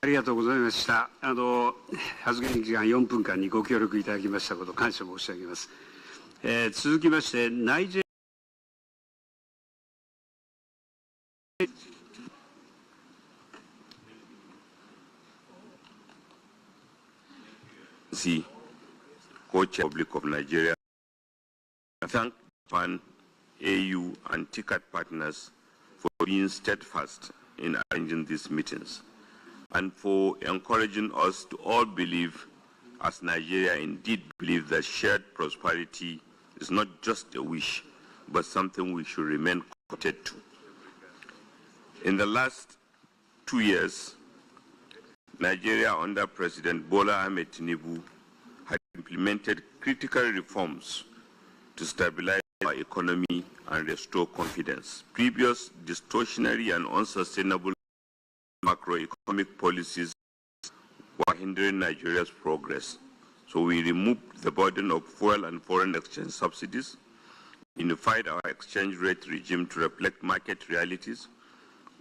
りがとうございました。発言時間4分間にご協力いただきましたこと感謝申し上げます。続きまして、ナイジェThe Co-Chair Republic of Nigeria, I thank Japan, AU, and TICAD partners for being steadfast in arranging these meetings and for encouraging us to all believe, as Nigeria indeed believe, that shared prosperity is not just a wish, but something we should remain committed to. In the last 2 years, Nigeria under President Bola Ahmed Tinubu had implemented critical reforms to stabilize our economy and restore confidence. Previous distortionary and unsustainable macroeconomic policies were hindering Nigeria's progress. So we removed the burden of fuel and foreign exchange subsidies, unified our exchange rate regime to reflect market realities.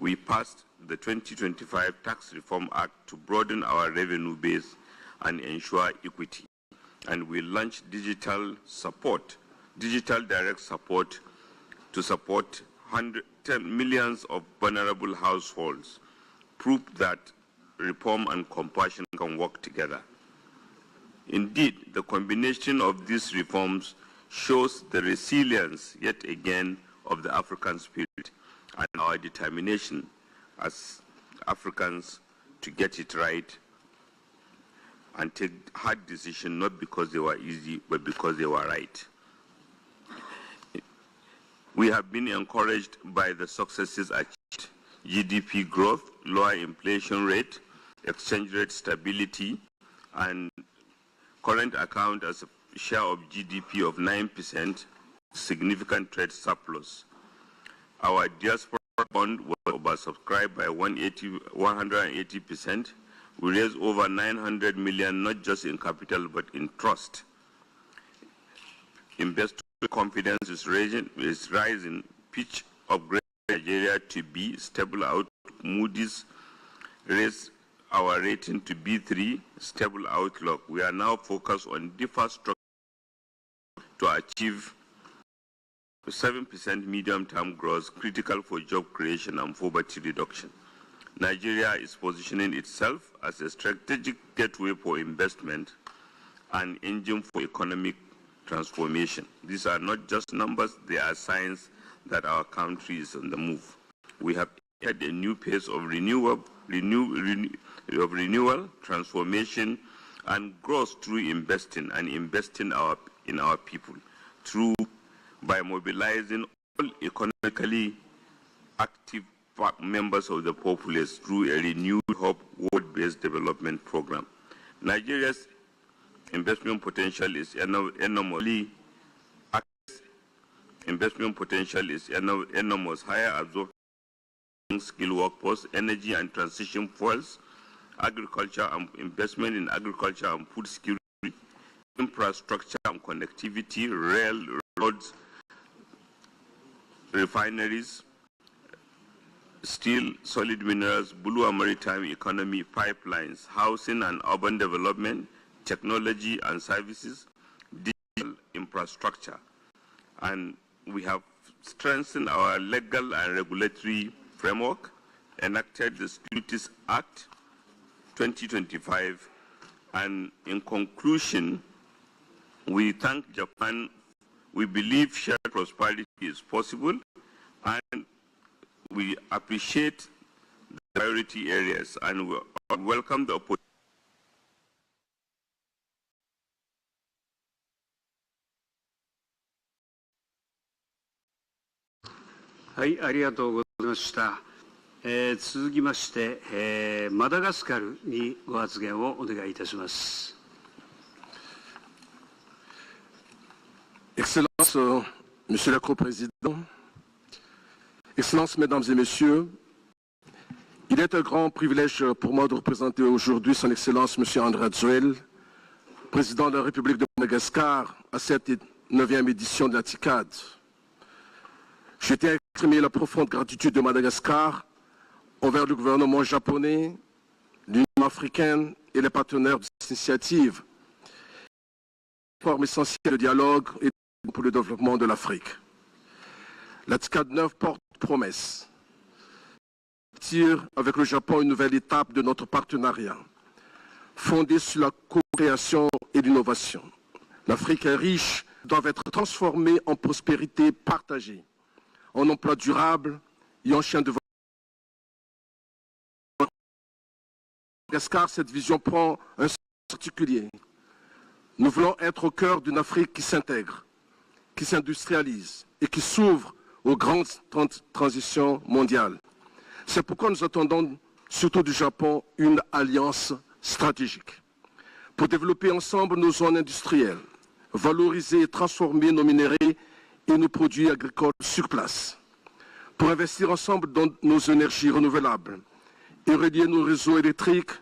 We passed the 2025 Tax Reform Act to broaden our revenue base and ensure equity. And we launched digital direct support to support millions of vulnerable households, proof that reform and compassion can work together. Indeed, the combination of these reforms shows the resilience, yet again, of the African spirit and our determination as Africans to get it right and take hard decisions, not because they were easy, but because they were right. We have been encouraged by the successes achieved: GDP growth, lower inflation rate, exchange rate stability, and current account as a share of GDP of 9%, significant trade surplus. Our diaspora bond was oversubscribed by 180%. We raised over 900 million, not just in capital, but in trust. Investor confidence is rising. Pitch upgrade Nigeria to B, stable outlook. Moody's raised our rating to B3, stable outlook. We are now focused on deeper structure to achieve 7% medium-term growth, critical for job creation and poverty reduction. Nigeria is positioning itself as a strategic gateway for investment and engine for economic transformation. These are not just numbers, they are signs that our country is on the move. We have had a new pace of renewal, transformation, and growth through investing in our people, by mobilizing all economically active members of the populace through a renewed hope world-based development program. Nigeria's investment potential is enormous. Higher absorption, skilled workforce, energy and transition fuels, agriculture and investment in agriculture and food security, infrastructure and connectivity, rail, roads, refineries, steel, solid minerals, blue and maritime economy, pipelines, housing and urban development, technology and services, digital infrastructure. And we have strengthened our legal and regulatory framework, enacted the Securities Act 2025, and in conclusion, we thank Japan. We believe shared prosperity is possible, and we appreciate the priority areas, and we welcome the opportunity.はい、ありがとうございました。続きまして、マダガスカルにご発言をお願いいたします。Excellences, Monsieur le Co-président, Excellences, Mesdames et Messieurs, il est un grand privilège pour moi de représenter aujourd'hui Son Excellence Monsieur André Dzuel, Président de la République de Madagascar, à cette 9e édition de la TICAD. Je tiens à exprimer la profonde gratitude de Madagascar envers le gouvernement japonais l'Union africaine et les partenaires de cette initiative, forme essentielle de dialogue et pour le développement de l'Afrique. La TICAD 9 porte promesse. Tire avec le Japon une nouvelle étape de notre partenariat, fondée sur la co-création et l'innovation. L'Afrique est riche, doit être transformée en prospérité partagée, en emploi durable et en chaîne de valeur. Madagascar, cette vision prend un sens particulier. Nous voulons être au cœur d'une Afrique qui s'intègre, qui s'industrialise et qui s'ouvre aux grandes transitions mondiales. C'est pourquoi nous attendons, surtout du Japon, une alliance stratégique pour développer ensemble nos zones industrielles, valoriser et transformer nos minéraux et nos produits agricoles sur place, pour investir ensemble dans nos énergies renouvelables et relier nos réseaux électriques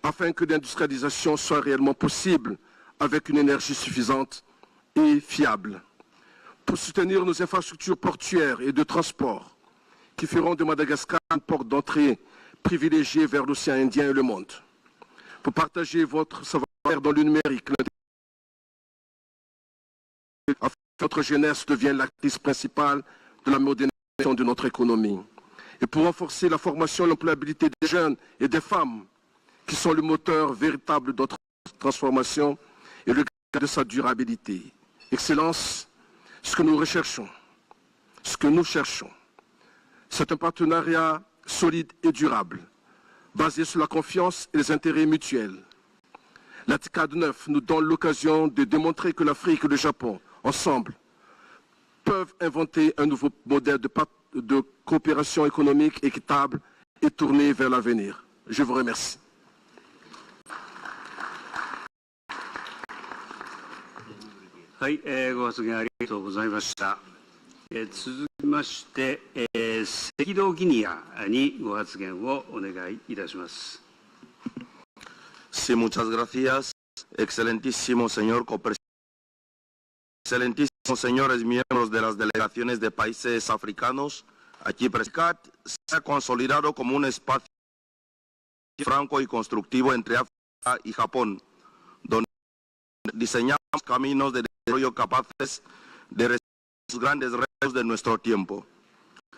afin que l'industrialisation soit réellement possible avec une énergie suffisante et fiable, pour soutenir nos infrastructures portuaires et de transport qui feront de Madagascar une porte d'entrée privilégiée vers l'océan Indien et le monde, pour partager votre savoir-faire dans le numérique, afin que notre jeunesse devienne l'actrice principale de la modernisation de notre économie, et pour renforcer la formation et l'employabilité des jeunes et des femmes qui sont le moteur véritable de notre transformation et le gage de sa durabilité. Excellence, ce que nous recherchons, ce que nous cherchons, c'est un partenariat solide et durable, basé sur la confiance et les intérêts mutuels. La TICAD 9 nous donne l'occasion de démontrer que l'Afrique et le Japon, ensemble, peuvent inventer un nouveau modèle de coopération économique équitable et tourné vers l'avenir. Je vous remercie.はい、ご発言ありがとうございました。続きまして、赤道ギニアにご発言をお願いいたします。Sí, muchas gracias, excelentísimo señor copresidente, excelentísimos señores miembros de las delegaciones de países africanos. Aquí presente se ha consolidado como un espacio franco y constructivo entre África y Japón, donde diseñamos caminos de desarrollo capaces de resolver los grandes retos de nuestro tiempo.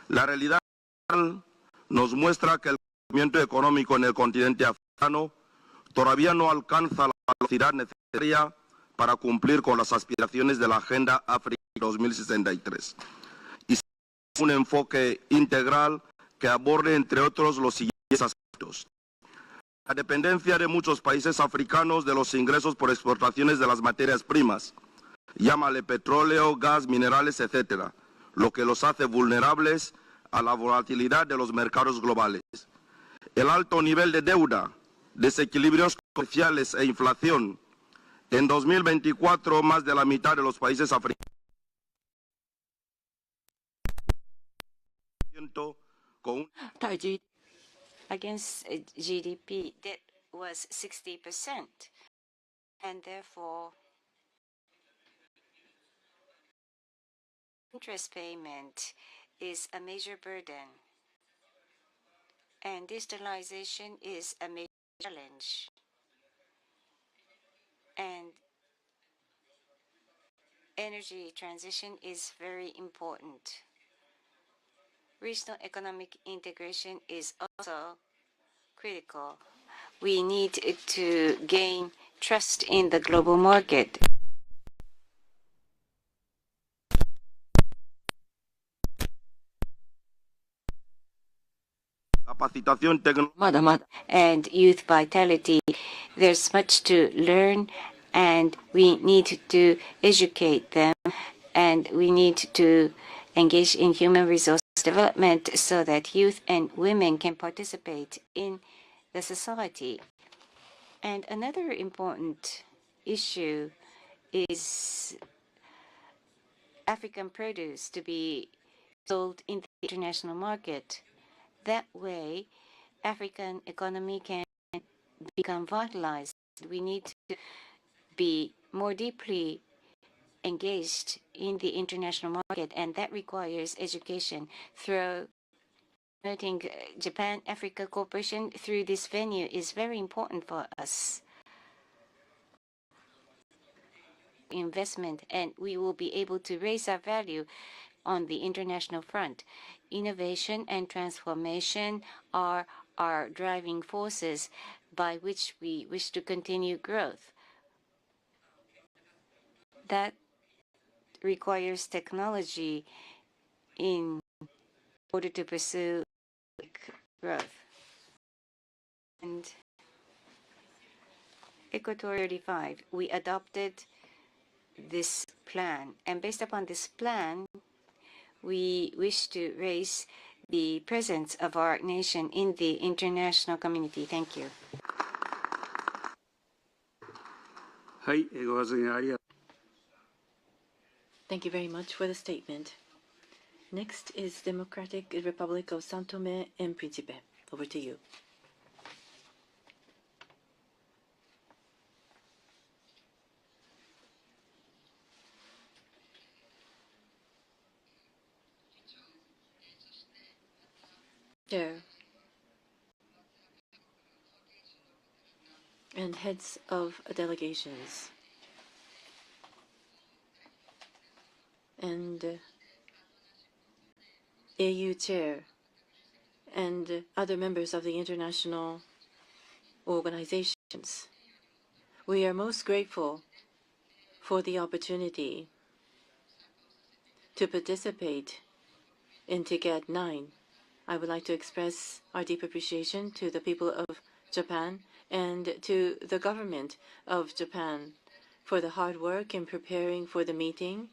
La realidad nos muestra que el crecimiento económico en el continente africano todavía no alcanza la velocidad necesaria para cumplir con las aspiraciones de la Agenda África 2063. Y un enfoque integral que aborde, entre otros, los siguientes aspectos. La dependencia de muchos países africanos de los ingresos por exportaciones de las materias primas, llámale petróleo, gas, minerales, etcétera, lo que los hace vulnerables a la volatilidad de los mercados globales. El alto nivel de deuda, desequilibrios comerciales e inflación. En 2024, más de la mitad de los países africanos con against GDP that was 60%, and therefore interest payment is a major burden, and digitalization is a major challenge, and energy transition is very important. Regional economic integration is also critical. We need to gain trust in the global market. And youth vitality, there's much to learn, and we need to educate them, and we need to engage in human resource development so that youth and women can participate in the society. And another important issue is African produce to be sold in the international market. That way, African economy can become vitalized. We need to be more deeply engaged in the international market, and that requires education through promoting Japan-Africa cooperation through this venue is very important for us. Investment, and we will be able to raise our value on the international front. Innovation and transformation are our driving forces by which we wish to continue growth. That requires technology in order to pursue growth. And Equatorial 35, we adopted this plan. And based upon this plan, we wish to raise the presence of our nation in the international community. Thank you. はい、ご発言ありがとう。 Thank you very much for the statement. Next is Democratic Republic of São Tomé and Príncipe. Over to you. Chair and heads of delegations and AU Chair and other members of the international organizations. We are most grateful for the opportunity to participate in TICAD 9. I would like to express our deep appreciation to the people of Japan and to the government of Japan for the hard work in preparing for the meeting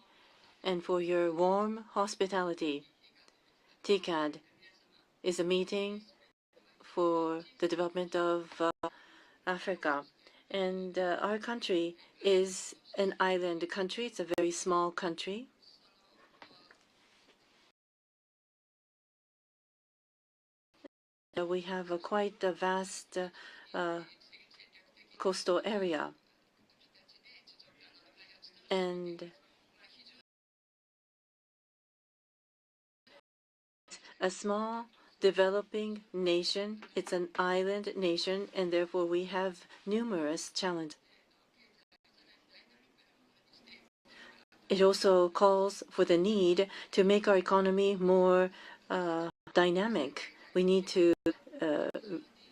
and for your warm hospitality. TICAD is a meeting for the development of Africa. And our country is an island country. It's a very small country. We have quite a vast coastal area. And a small developing nation, it's an island nation, and therefore we have numerous challenges. It also calls for the need to make our economy more dynamic. We need to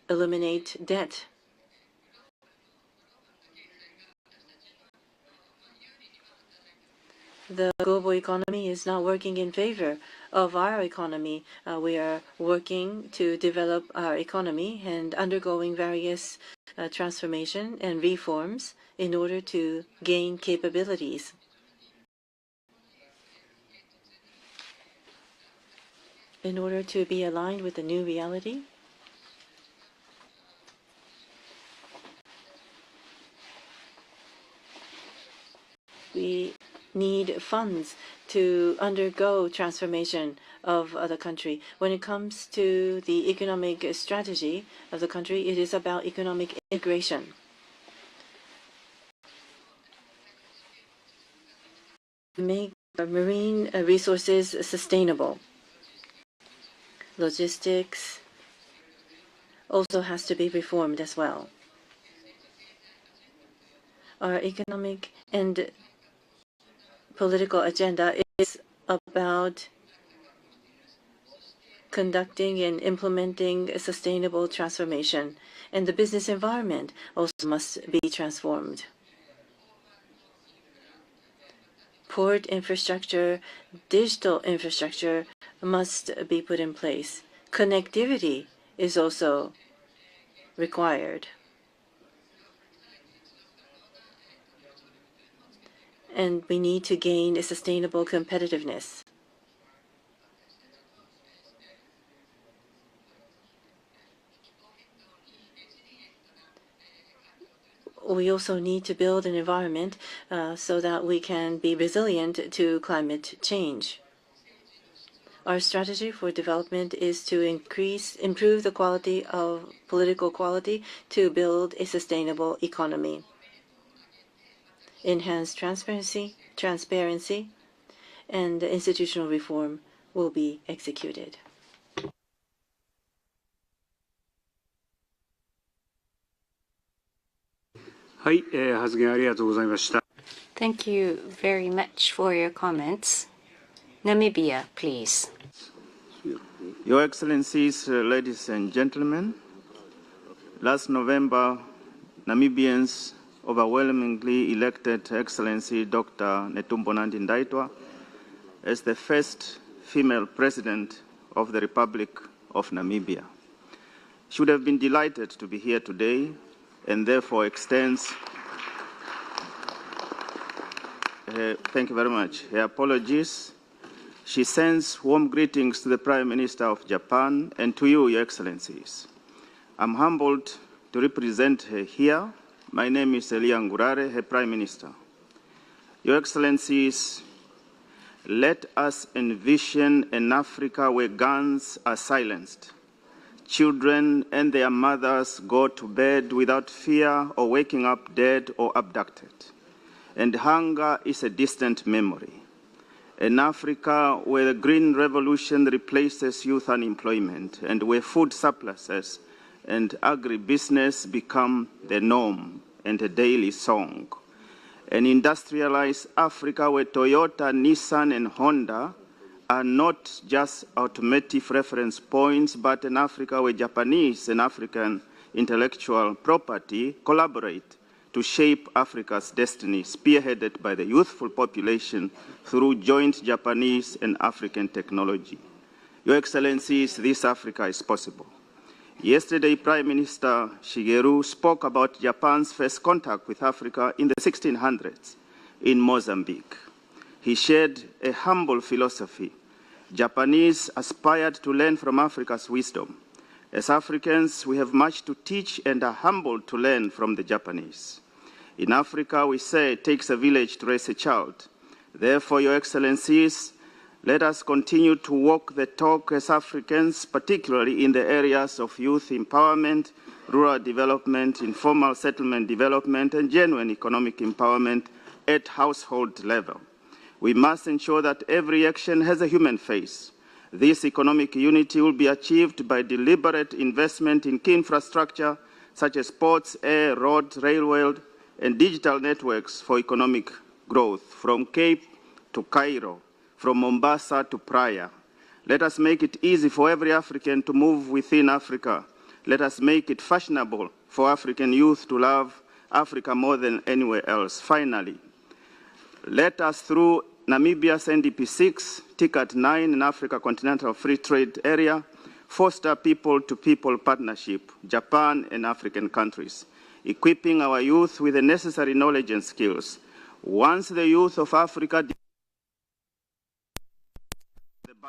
eliminate debt. The global economy is not working in favor of our economy. We are working to develop our economy and undergoing various transformation and reforms in order to gain capabilities. In order to be aligned with the new reality, we need funds to undergo transformation of the country. When it comes to the economic strategy of the country, it is about economic integration. Make marine resources sustainable. Logistics also has to be reformed as well. Our economic and political agenda is about conducting and implementing a sustainable transformation, and the business environment also must be transformed. Port infrastructure, digital infrastructure must be put in place. Connectivity is also required. And we need to gain a sustainable competitiveness. We also need to build an environment so that we can be resilient to climate change. Our strategy for development is to improve the quality of political quality to build a sustainable economy. Enhanced transparency, and institutional reform will be executed. はい、発言ありがとうございました。Thank you very much for your comments. Namibia, please. Your Excellencies, ladies and gentlemen, last November, Namibians overwhelmingly elected Excellency Dr. Netumbo Nandi-Ndaitwah as the first female president of the Republic of Namibia. She would have been delighted to be here today and therefore extends thank you very much. Her apologies. She sends warm greetings to the Prime Minister of Japan and to you, Your Excellencies. I'm humbled to represent her here. My name is Elia Ngurare, her Prime Minister. Your Excellencies, let us envision an Africa where guns are silenced. Children and their mothers go to bed without fear or waking up dead or abducted. And hunger is a distant memory. An Africa where the Green Revolution replaces youth unemployment and where food surpluses and agribusiness become the norm and a daily song. An industrialized Africa where Toyota, Nissan, and Honda are not just automotive reference points, but an Africa where Japanese and African intellectual property collaborate to shape Africa's destiny, spearheaded by the youthful population through joint Japanese and African technology. Your Excellencies, this Africa is possible. Yesterday, Prime Minister Shigeru spoke about Japan's first contact with Africa in the 1600s in Mozambique. He shared a humble philosophy. Japanese aspired to learn from Africa's wisdom. As Africans, we have much to teach and are humbled to learn from the Japanese. In Africa, we say it takes a village to raise a child. Therefore, Your Excellencies, let us continue to walk the talk as Africans, particularly in the areas of youth empowerment, rural development, informal settlement development, and genuine economic empowerment at household level. We must ensure that every action has a human face. This economic unity will be achieved by deliberate investment in key infrastructure such as ports, air, road, railway, and digital networks for economic growth, from Cape to Cairo, from Mombasa to Praia. Let us make it easy for every African to move within Africa. Let us make it fashionable for African youth to love Africa more than anywhere else. Finally, let us, through Namibia's NDP 6, TICAD 9, and Africa Continental Free Trade Area, foster people-to-people partnership, Japan and African countries, equipping our youth with the necessary knowledge and skills. Once the youth of Africa, the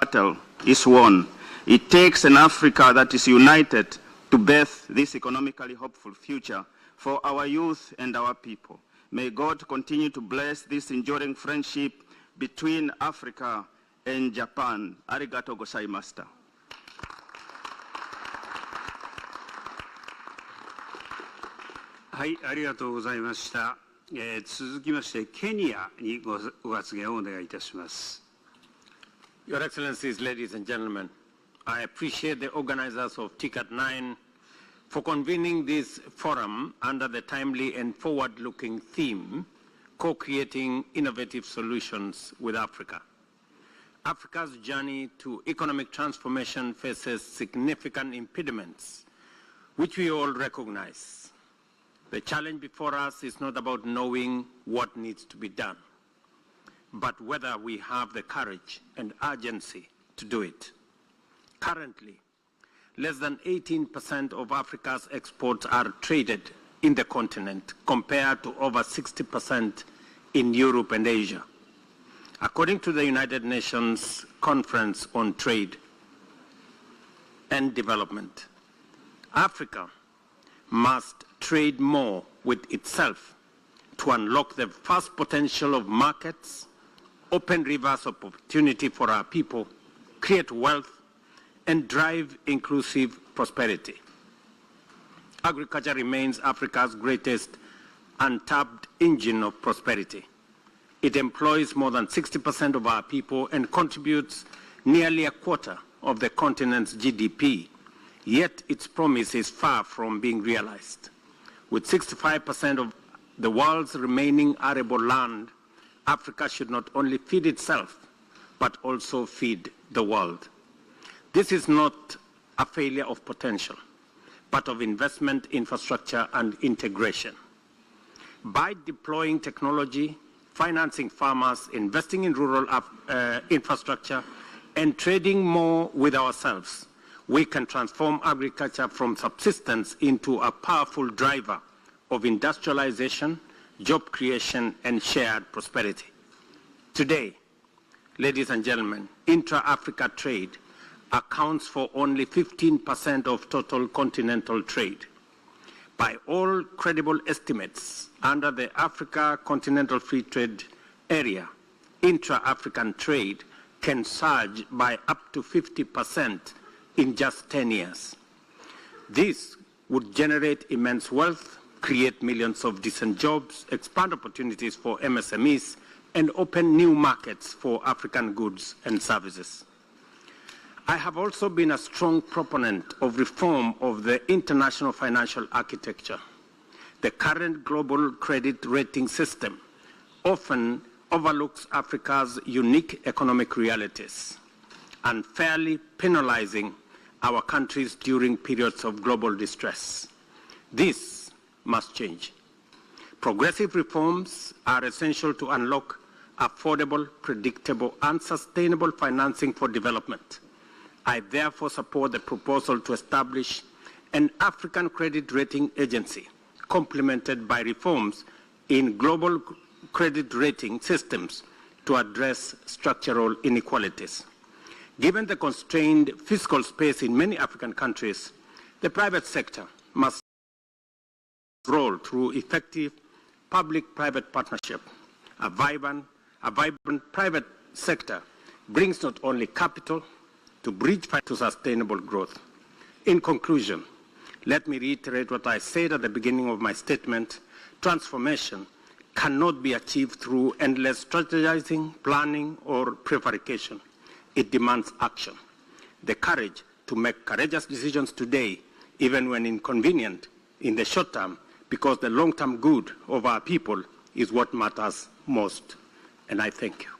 battle is won. It takes an Africa that is united to birth this economically hopeful future for our youth and our people. May God continue to bless this enduring friendship between Africa and Japan. Arigato gozaimashita. はい、ありがとうございました。続きまして、ケニアにご発言をお願いいたします。Your Excellencies, ladies and gentlemen, I appreciate the organizers of TICAD 9 for convening this forum under the timely and forward-looking theme, co-creating innovative solutions with Africa. Africa's journey to economic transformation faces significant impediments, which we all recognize. The challenge before us is not about knowing what needs to be done, but whether we have the courage and urgency to do it. Currently, less than 18% of Africa's exports are traded in the continent, compared to over 60% in Europe and Asia. According to the United Nations Conference on Trade and Development, Africa must trade more with itself to unlock the vast potential of markets, open rivers of opportunity for our people, create wealth, and drive inclusive prosperity. Agriculture remains Africa's greatest untapped engine of prosperity. It employs more than 60% of our people and contributes nearly a quarter of the continent's GDP, yet its promise is far from being realized. With 65% of the world's remaining arable land, Africa should not only feed itself, but also feed the world. This is not a failure of potential, but of investment, infrastructure, and integration. By deploying technology, financing farmers, investing in rural infrastructure, and trading more with ourselves, we can transform agriculture from subsistence into a powerful driver of industrialization, job creation, and shared prosperity. Today, ladies and gentlemen, intra-Africa trade accounts for only 15% of total continental trade. By all credible estimates, under the Africa Continental Free Trade Area, intra-African trade can surge by up to 50% in just 10 years. This would generate immense wealth, create millions of decent jobs, expand opportunities for MSMEs, and open new markets for African goods and services. I have also been a strong proponent of reform of the international financial architecture. The current global credit rating system often overlooks Africa's unique economic realities, unfairly penalizing our countries during periods of global distress. This must change. Progressive reforms are essential to unlock affordable, predictable, and sustainable financing for development. I therefore support the proposal to establish an African credit rating agency, complemented by reforms in global credit rating systems to address structural inequalities. Given the constrained fiscal space in many African countries, the private sector must roll through effective public-private partnership. A vibrant private sector brings not only capital to bridge to sustainable growth. In conclusion, let me reiterate what I said at the beginning of my statement. Transformation cannot be achieved through endless strategizing, planning, or prevarication. It demands action. The courage to make courageous decisions today, even when inconvenient, in the short term, because the long-term good of our people is what matters most. And I thank you.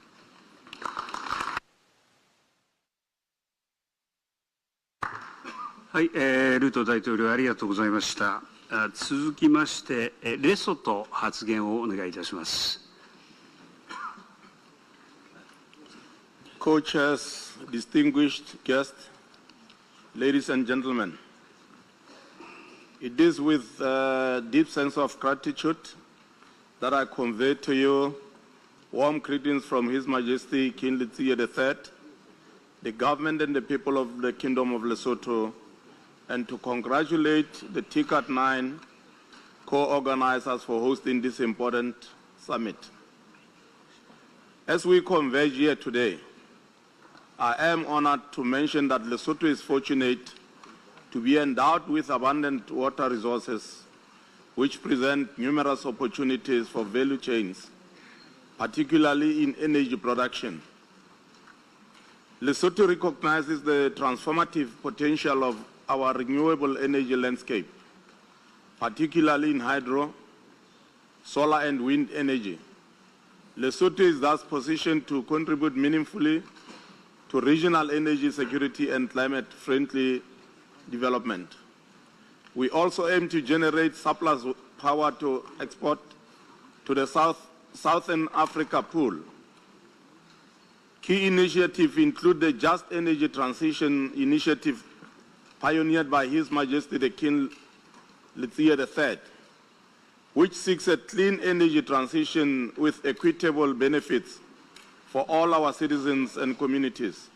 はい、ルート大統領ありがとうございました。続きまして、レソト発言をお願いいたします。Co-chairs, distinguished guests, ladies and gentlemen, it is with a deep sense of gratitude that I convey to you warm greetings from His Majesty King Letsie III, the government and the people of the Kingdom of Lesotho, and to congratulate the TICAD 9 co-organizers for hosting this important summit. As we converge here today, I am honored to mention that Lesotho is fortunate to be endowed with abundant water resources, which present numerous opportunities for value chains, particularly in energy production. Lesotho recognizes the transformative potential of our renewable energy landscape, particularly in hydro, solar and wind energy. Lesotho is thus positioned to contribute meaningfully to regional energy security and climate-friendly development. We also aim to generate surplus power to export to the Southern Africa pool. Key initiatives include the Just Energy Transition Initiative pioneered by His Majesty the King Letsie III, which seeks a clean energy transition with equitable benefits for all our citizens and communities.